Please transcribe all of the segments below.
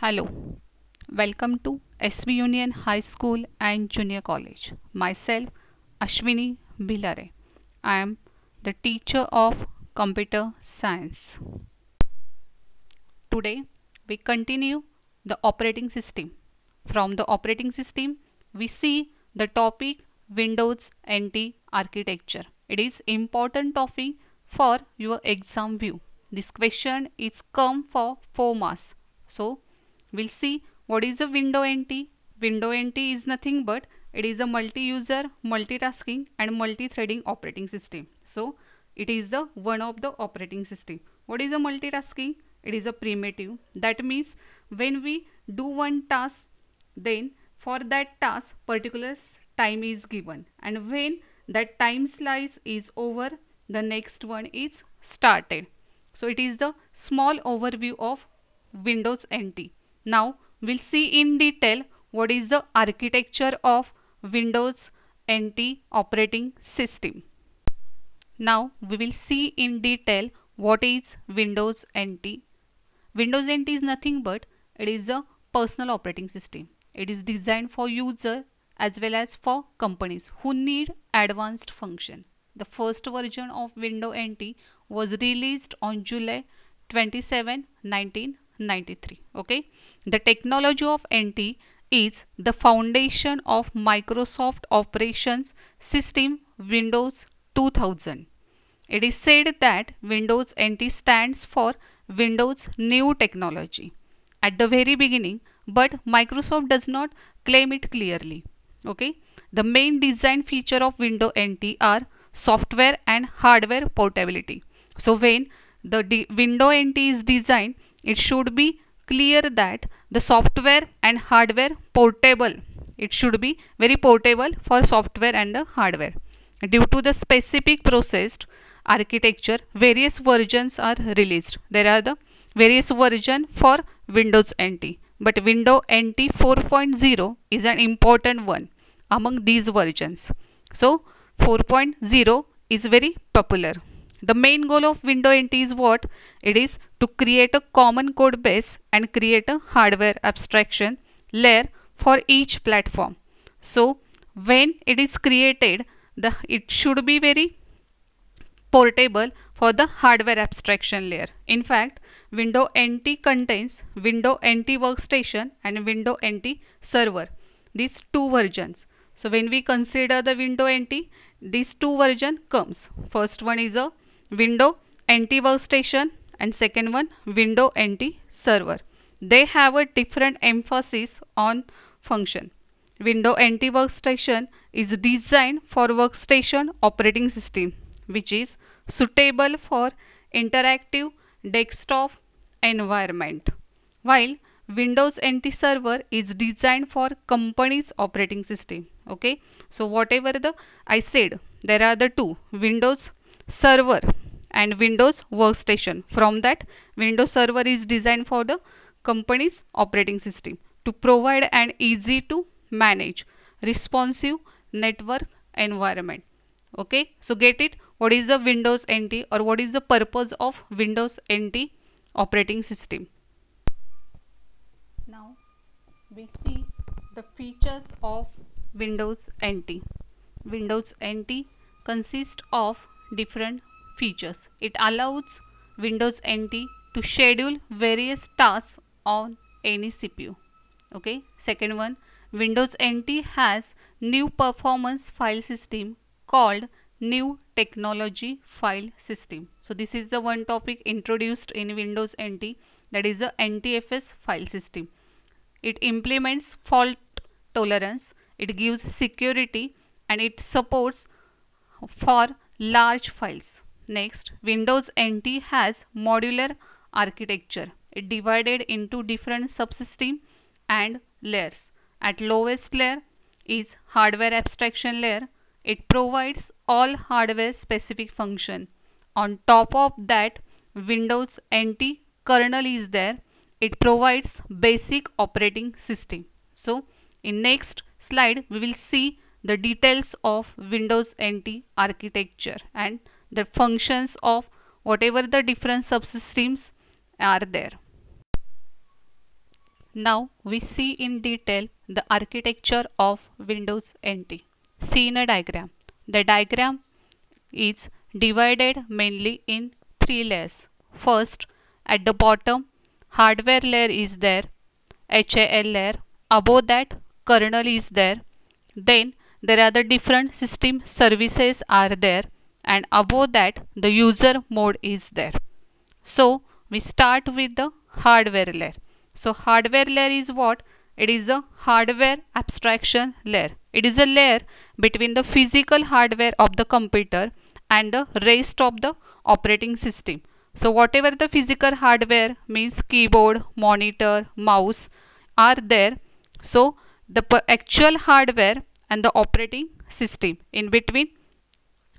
Hello, welcome to SB Union High School and Junior College. Myself, Ashwini Bilare. I am the teacher of Computer Science. Today, we continue the operating system. From the operating system, we see the topic Windows NT architecture. It is important topic for your exam view. This question is come for 4 marks. So, we'll see what is a window NT. Window NT is nothing but it is a multi-user, multitasking and multi-threading operating system. So it is the one of the operating system. What is a multitasking? It is a primitive. That means when we do one task, then for that task particular time is given, and when that time slice is over, the next one is started. So it is the small overview of Windows NT. Now we'll see in detail what is the architecture of Windows NT operating system. Now we will see in detail what is Windows NT. Windows NT is nothing but it is a personal operating system. It is designed for user as well as for companies who need advanced function. The first version of Windows NT was released on July 27, 1993. Okay, the technology of NT is the foundation of Microsoft operations system Windows 2000. It is said that Windows NT stands for Windows New Technology at the very beginning, but Microsoft does not claim it clearly. Okay, the main design feature of Windows NT are software and hardware portability. So when the Windows NT is designed, it should be clear that the software and hardware portable. It should be very portable for software and the hardware. Due to the specific processed architecture, various versions are released. There are the various versions for Windows NT, but Windows NT 4.0 is an important one among these versions. So 4.0 is very popular. The main goal of Windows NT is what? It is to create a common code base and create a hardware abstraction layer for each platform. So when it is created, it should be very portable for the hardware abstraction layer. In fact, Windows NT contains Windows NT Workstation and Windows NT Server. These two versions. So when we consider the Windows NT, these two versions comes. First one is a Windows NT Workstation and second one Windows NT Server. They have a different emphasis on function. Windows NT Workstation is designed for workstation operating system, which is suitable for interactive desktop environment, while Windows NT Server is designed for company's operating system. Okay, so whatever I said, there are the two, Windows Server and Windows Workstation. From that, Windows Server is designed for the company's operating system to provide an easy to manage responsive network environment. Okay, so get it, what is the Windows NT or what is the purpose of Windows NT operating system. Now we'll see the features of Windows NT. Windows NT consists of different features. It allows Windows NT to schedule various tasks on any CPU. Okay, second one, Windows NT has new performance file system called New Technology File System. So this is the one topic introduced in Windows NT, that is the NTFS file system. It implements fault tolerance, it gives security and it supports for large files. Next, Windows NT has modular architecture. It divided into different subsystem and layers. At lowest layer is hardware abstraction layer. It provides all hardware specific function. On top of that, Windows NT kernel is there. It provides basic operating system. So in next slide we will see the details of Windows NT architecture and the functions of whatever the different subsystems are there. Now we see in detail the architecture of Windows NT. See in a diagram. The diagram is divided mainly in three layers. First, at the bottom, hardware layer is there, HAL layer. Above that, kernel is there. Then there are the different system services are there, and above that the user mode is there. So we start with the hardware layer. So hardware layer is what? It is a hardware abstraction layer. It is a layer between the physical hardware of the computer and the rest of the operating system. So whatever the physical hardware means keyboard, monitor, mouse are there. So the actual hardware and the operating system in between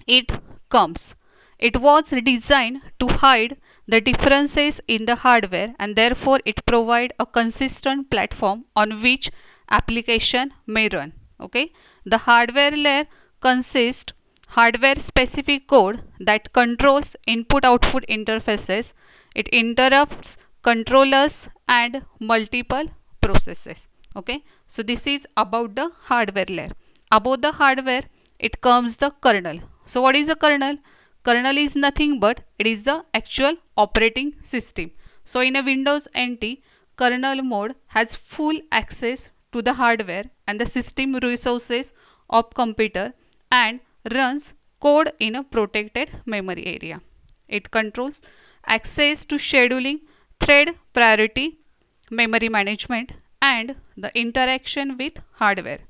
it comes. It was designed to hide the differences in the hardware, and therefore it provides a consistent platform on which application may run. Okay, the hardware layer consists hardware specific code that controls input output interfaces. It interrupts controllers and multiple processes. Okay, so this is about the hardware layer. Above the hardware it comes the kernel. So what is the kernel? Kernel is nothing but it is the actual operating system. So in a Windows NT, kernel mode has full access to the hardware and the system resources of computer and runs code in a protected memory area. It controls access to scheduling, thread priority, memory management, and the interaction with hardware.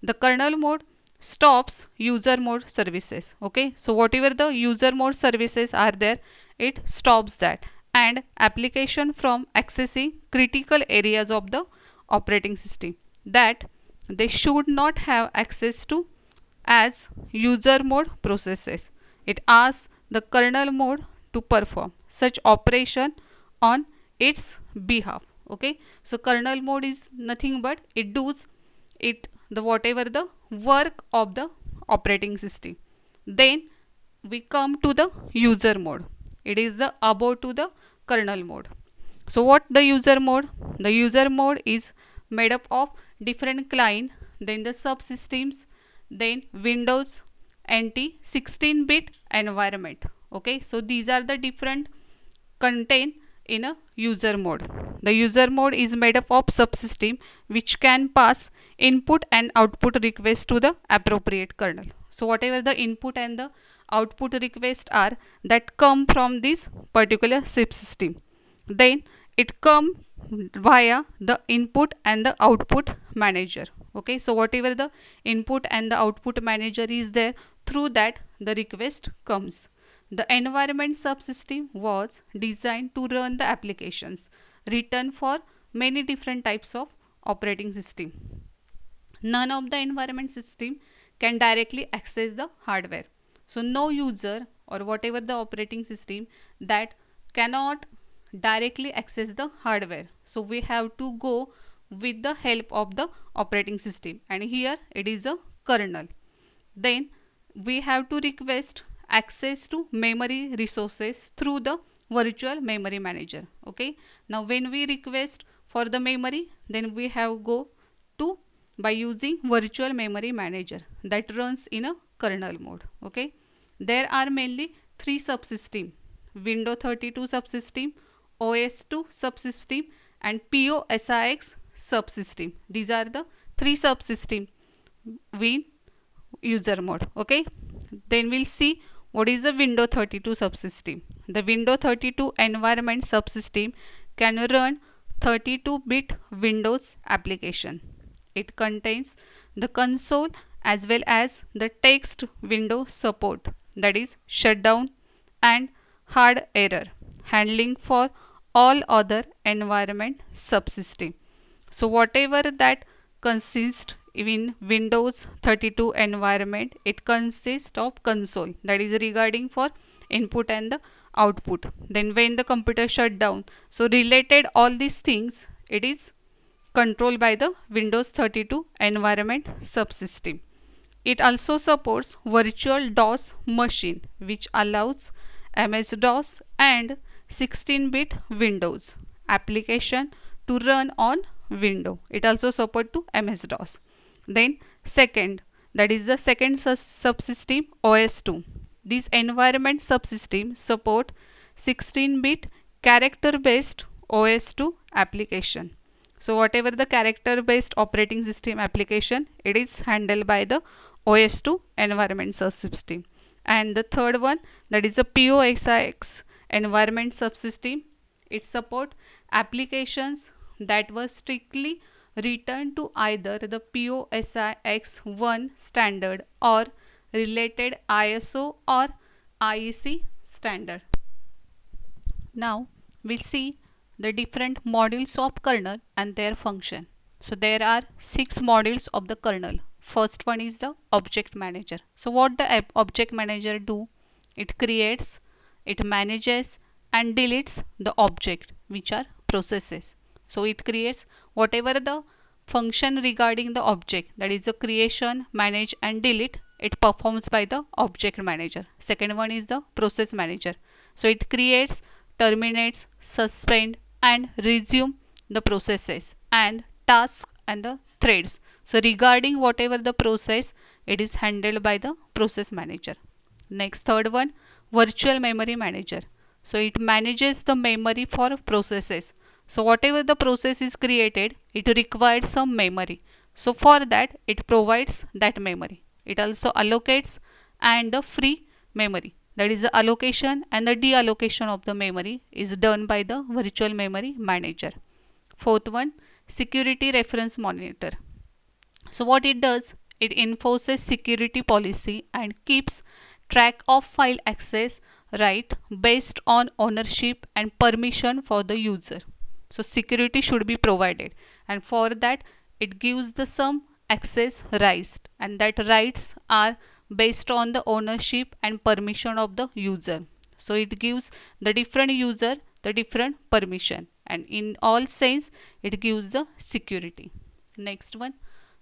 The kernel mode stops user mode services. Okay, so whatever the user mode services are there, it stops that, and application from accessing critical areas of the operating system that they should not have access to as user mode processes. It asks the kernel mode to perform such operation on its behalf. Okay, so kernel mode is nothing but it does it the whatever the work of the operating system. Then we come to the user mode. It is the above to the kernel mode. So what the user mode? The user mode is made up of different client, then the subsystems, then Windows NT 16-bit environment. Okay, so these are the different contain in a user mode. The user mode is made up of subsystem which can pass input and output request to the appropriate kernel. So whatever the input and the output request are that come from this particular subsystem, then it come via the input and the output manager. Okay, so whatever the input and the output manager is there, through that the request comes. The environment subsystem was designed to run the applications written for many different types of operating system. None of the environment system can directly access the hardware. So no user or whatever the operating system that cannot directly access the hardware. So we have to go with the help of the operating system, and here it is a kernel. Then we have to request access to memory resources through the virtual memory manager. Okay, now when we request for the memory, then we have go to by using virtual memory manager that runs in a kernel mode. Okay, there are mainly three subsystem: Windows 32 subsystem, OS2 subsystem, and POSIX subsystem. These are the three subsystem in user mode. Okay, then we'll see what is the Windows 32 subsystem. The Windows 32 environment subsystem can run 32-bit Windows application. It contains the console as well as the text window support, that is shutdown and hard error handling for all other environment subsystem. So whatever that consists in Windows 32 environment, it consists of console, that is regarding for input and the output. Then when the computer shut down, so related all these things, it is controlled by the Windows 32 environment subsystem. It also supports virtual DOS machine, which allows MS-DOS and 16-bit Windows application to run on window. It also support to MS-DOS. Then second, that is the second subsystem, OS2. This environment subsystem support 16-bit character-based OS2 application. So whatever the character-based operating system application, it is handled by the OS2 environment subsystem. And the third one, that is the POSIX environment subsystem. It support applications that were strictly written to either the POSIX1 standard or related ISO or IEC standard. Now we'll see the different modules of kernel and their function. So there are 6 modules of the kernel. First one is the object manager. So what the object manager do? It creates, it manages and deletes the object which are processes. So it creates whatever the function regarding the object, that is the creation, manage and delete, it performs by the object manager. Second one is the process manager. So it creates, terminates, suspend and resume the processes and tasks and the threads. So regarding whatever the process, it is handled by the process manager. Next, third one, virtual memory manager. So it manages the memory for processes. So whatever the process is created, it requires some memory. So for that, it provides that memory. It also allocates and the free memory. That is the allocation and the deallocation of the memory is done by the virtual memory manager. Fourth one, security reference monitor. So what it does, it enforces security policy and keeps track of file access right based on ownership and permission for the user. So security should be provided, and for that it gives the some access rights, and that rights are based on the ownership and permission of the user. So it gives the different user the different permission, and in all sense it gives the security. Next one,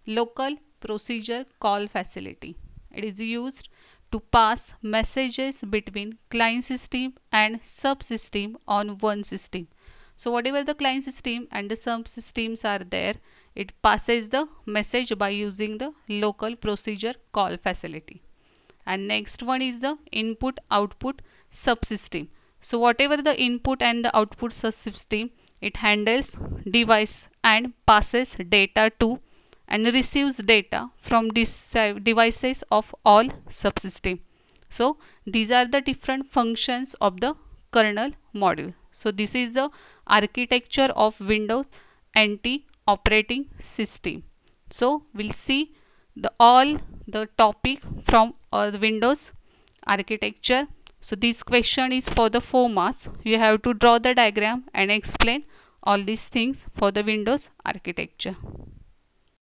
local procedure call facility. It is used to pass messages between client system and subsystem on one system. So whatever the client system and the subsystems are there, it passes the message by using the local procedure call facility. And next one is the input output subsystem. So whatever the input and the output subsystem, it handles device and passes data to and receives data from devices of all subsystem. So these are the different functions of the kernel module. So this is the architecture of Windows NT operating system. So we'll see all the topic from the Windows architecture. So this question is for the 4 marks. You have to draw the diagram and explain all these things for the Windows architecture.